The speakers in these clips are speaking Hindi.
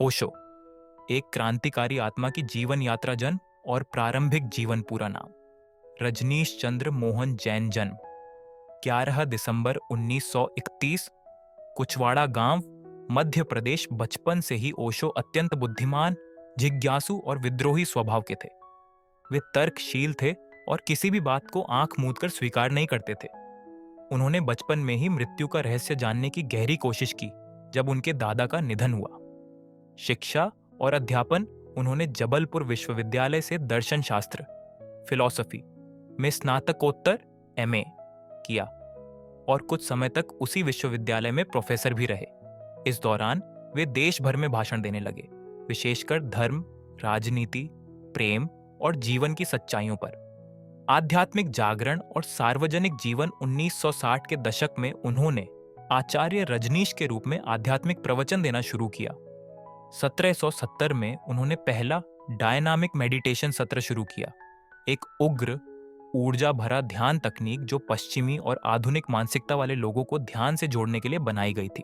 ओशो एक क्रांतिकारी आत्मा की जीवन यात्रा जन्म और प्रारंभिक जीवन पूरा नाम रजनीश चंद्र मोहन जैन जन्म 11 दिसंबर 1931 कुचवाड़ा गांव मध्य प्रदेश। बचपन से ही ओशो अत्यंत बुद्धिमान, जिज्ञासु और विद्रोही स्वभाव के थे। वे तर्कशील थे और किसी भी बात को आंख मूंद कर स्वीकार नहीं करते थे। उन्होंने बचपन में ही मृत्यु का रहस्य जानने की गहरी कोशिश की जब उनके दादा का निधन हुआ। शिक्षा और अध्यापन उन्होंने जबलपुर विश्वविद्यालय से दर्शन शास्त्र फिलॉसफी में स्नातकोत्तर एमए किया और कुछ समय तक उसी विश्वविद्यालय में प्रोफेसर भी रहे। इस दौरान वे देश भर में भाषण देने लगे, विशेषकर धर्म, राजनीति, प्रेम और जीवन की सच्चाइयों पर। आध्यात्मिक जागरण और सार्वजनिक जीवन 1960 के दशक में उन्होंने आचार्य रजनीश के रूप में आध्यात्मिक प्रवचन देना शुरू किया। 1770 में उन्होंने पहला डायनामिक मेडिटेशन सत्र शुरू किया, एक उग्र ऊर्जा भरा ध्यान तकनीक जो पश्चिमी और आधुनिक मानसिकता वाले लोगों को ध्यान से जोड़ने के लिए बनाई गई थी।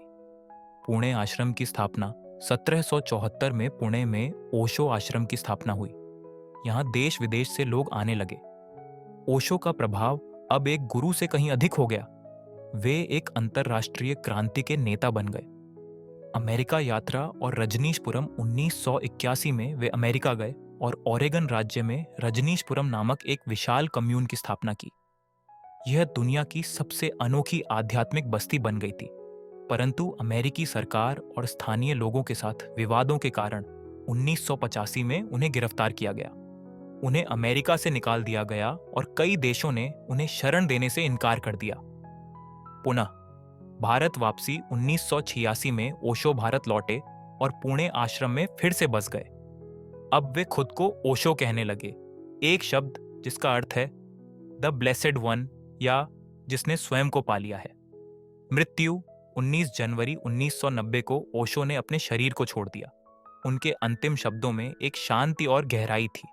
पुणे आश्रम की स्थापना 1774 में पुणे में ओशो आश्रम की स्थापना हुई। यहाँ देश विदेश से लोग आने लगे। ओशो का प्रभाव अब एक गुरु से कहीं अधिक हो गया। वे एक अंतर्राष्ट्रीय क्रांति के नेता बन गए। अमेरिका यात्रा और रजनीशपुरम 1981 में वे अमेरिका गए और ओरेगन राज्य में रजनीशपुरम नामक एक विशाल कम्यून की स्थापना की। यह दुनिया की सबसे अनोखी आध्यात्मिक बस्ती बन गई थी, परंतु अमेरिकी सरकार और स्थानीय लोगों के साथ विवादों के कारण 1985 में उन्हें गिरफ्तार किया गया। उन्हें अमेरिका से निकाल दिया गया और कई देशों ने उन्हें शरण देने से इनकार कर दिया। पुनः भारत वापसी 1986 में ओशो भारत लौटे और पुणे आश्रम में फिर से बस गए। अब वे खुद को ओशो कहने लगे, एक शब्द जिसका अर्थ है द ब्लेसेड वन या जिसने स्वयं को पा लिया है। मृत्यु 19 जनवरी 1990 को ओशो ने अपने शरीर को छोड़ दिया। उनके अंतिम शब्दों में एक शांति और गहराई थी।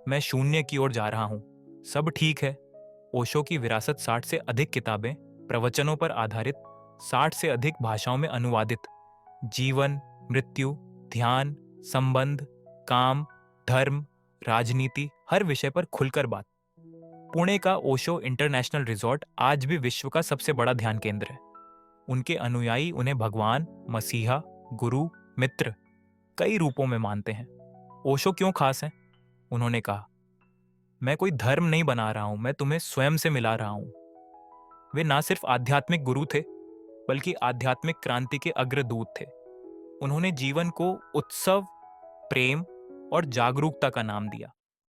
मैं शून्य की ओर जा रहा हूं, सब ठीक है। ओशो की विरासत 60 से अधिक किताबें, प्रवचनों पर आधारित, 60 से अधिक भाषाओं में अनुवादित, जीवन, मृत्यु, ध्यान, संबंध, काम, धर्म, राजनीति, हर विषय पर खुलकर बात। पुणे का ओशो इंटरनेशनल रिजॉर्ट आज भी विश्व का सबसे बड़ा ध्यान केंद्र है। उनके अनुयायी उन्हें भगवान, मसीहा, गुरु, मित्र कई रूपों में मानते हैं। ओशो क्यों खास हैं? उन्होंने कहा, मैं कोई धर्म नहीं बना रहा हूं, मैं तुम्हें स्वयं से मिला रहा हूं। वे ना सिर्फ आध्यात्मिक गुरु थे, बल्कि आध्यात्मिक क्रांति के अग्रदूत थे। उन्होंने जीवन को उत्सव, प्रेम और जागरूकता का नाम दिया।